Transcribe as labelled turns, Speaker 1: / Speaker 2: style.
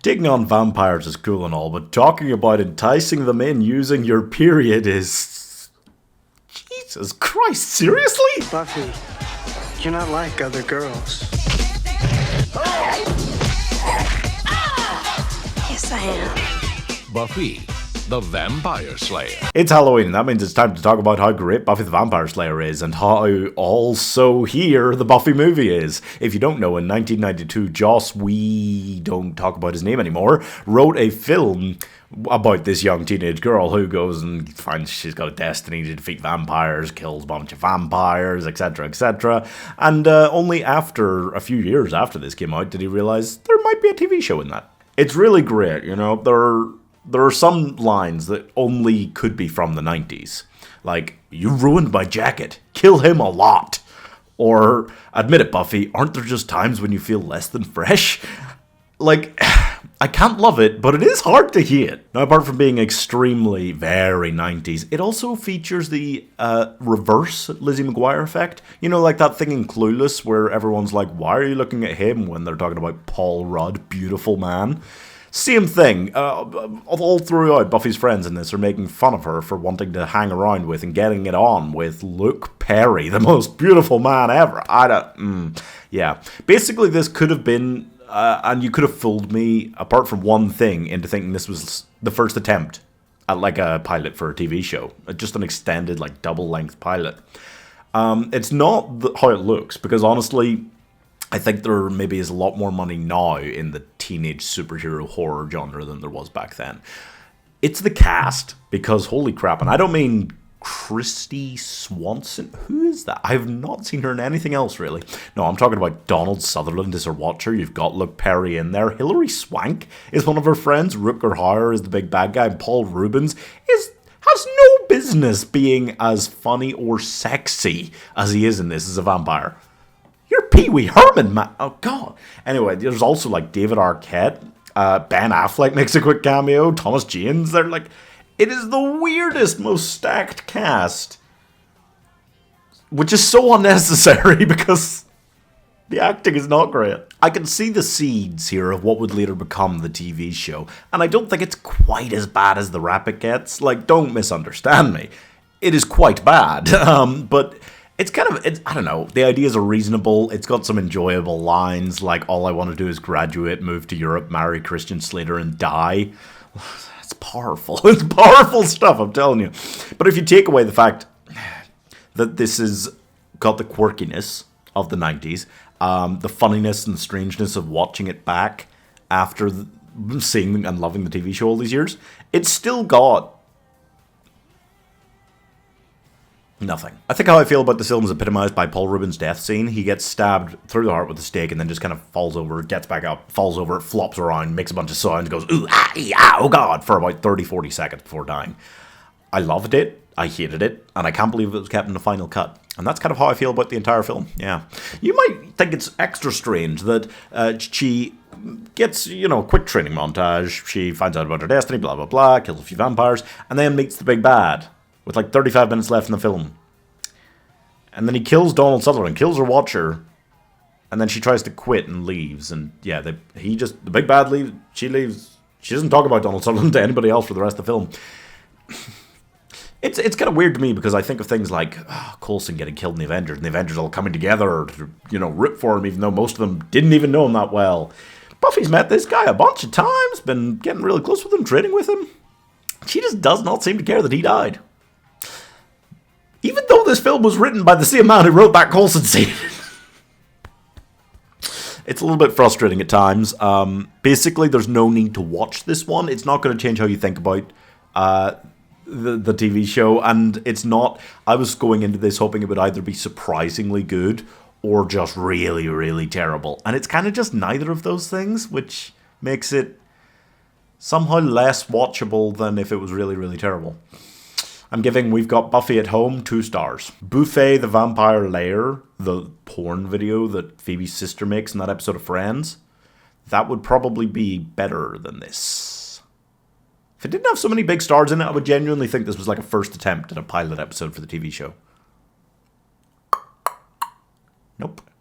Speaker 1: Taking on vampires is cool and all, but talking about enticing them in using your period is... Jesus Christ, seriously?
Speaker 2: Buffy, you're not like other girls.
Speaker 3: Yes, I am.
Speaker 4: Buffy, the Vampire Slayer.
Speaker 1: It's Halloween, and that means it's time to talk about how great Buffy the Vampire Slayer is, and how also here the Buffy movie is. If you don't know, in 1992, Joss, we don't talk about his name anymore, wrote a film about this young teenage girl who goes and finds she's got a destiny to defeat vampires, kills a bunch of vampires, etc., etc. And only after a few years after this came out did he realize there might be a TV show in that. It's really great, you know. There are some lines that only could be from the 90s. Like, you ruined my jacket. Kill him a lot. Or, admit it, Buffy, aren't there just times when you feel less than fresh? Like, I can't love it, but it is hard to hate. Now, apart from being extremely, very 90s, it also features the reverse Lizzie McGuire effect. You know, like that thing in Clueless where everyone's like, why are you looking at him when they're talking about Paul Rudd, beautiful man? Same thing, all throughout Buffy's friends in this are making fun of her for wanting to hang around with and getting it on with Luke Perry, the most beautiful man ever. Yeah. Basically, this could have been, and you could have fooled me, apart from one thing, into thinking this was the first attempt at like a pilot for a TV show. Just an extended, like, double-length pilot. It's not how it looks, because honestly, I think there maybe is a lot more money now in the teenage superhero horror genre than there was back then. It's the cast, because holy crap, and I don't mean Christy Swanson. Who is that? I have not seen her in anything else, really. No, I'm talking about Donald Sutherland is her watcher. You've got Luke Perry in there. Hilary Swank is one of her friends. Rutger Hauer is the big bad guy. And Paul Rubens has no business being as funny or sexy as he is in this as a vampire. You're Pee Wee Herman, man. Oh, God. Anyway, there's also, like, David Arquette. Ben Affleck makes a quick cameo. Thomas Jane's there. Like, it is the weirdest, most stacked cast. Which is so unnecessary because the acting is not great. I can see the seeds here of what would later become the TV show. And I don't think it's quite as bad as the rap it gets. Like, don't misunderstand me. It is quite bad. But... It's kind of, I don't know, the ideas are reasonable, it's got some enjoyable lines, like, all I want to do is graduate, move to Europe, marry Christian Slater, and die. It's powerful. It's powerful stuff, I'm telling you. But if you take away the fact that this has got the quirkiness of the 90s, the funniness and the strangeness of watching it back after seeing and loving the TV show all these years, it's still got nothing. I think how I feel about this film is epitomized by Paul Rubens' death scene. He gets stabbed through the heart with a stake and then just kind of falls over, gets back up, falls over, flops around, makes a bunch of sounds, goes, ooh, ah, yeah, oh God, for about 30-40 seconds before dying. I loved it, I hated it, and I can't believe it was kept in the final cut. And that's kind of how I feel about the entire film, yeah. You might think it's extra strange that she gets, you know, quick training montage, she finds out about her destiny, blah, blah, blah, kills a few vampires, and then meets the big bad. With like 35 minutes left in the film. And then he kills Donald Sutherland, kills her watcher, and then she tries to quit and leaves. And yeah, the big bad leaves, she leaves. She doesn't talk about Donald Sutherland to anybody else for the rest of the film. It's kind of weird to me because I think of things like Coulson getting killed in the Avengers, and the Avengers all coming together to, you know, root for him, even though most of them didn't even know him that well. Buffy's met this guy a bunch of times, been getting really close with him, training with him. She just does not seem to care that he died. Even though this film was written by the same man who wrote that Coulson scene. It's a little bit frustrating at times. Basically, there's no need to watch this one. It's not going to change how you think about the TV show. And it's not... I was going into this hoping it would either be surprisingly good or just really, really terrible. And it's kind of just neither of those things, which makes it somehow less watchable than if it was really, really terrible. I'm giving We've Got Buffy at Home 2 stars. Buffy the Vampire Slayer, the porn video that Phoebe's sister makes in that episode of Friends, that would probably be better than this. If it didn't have so many big stars in it, I would genuinely think this was like a first attempt at a pilot episode for the TV show. Nope.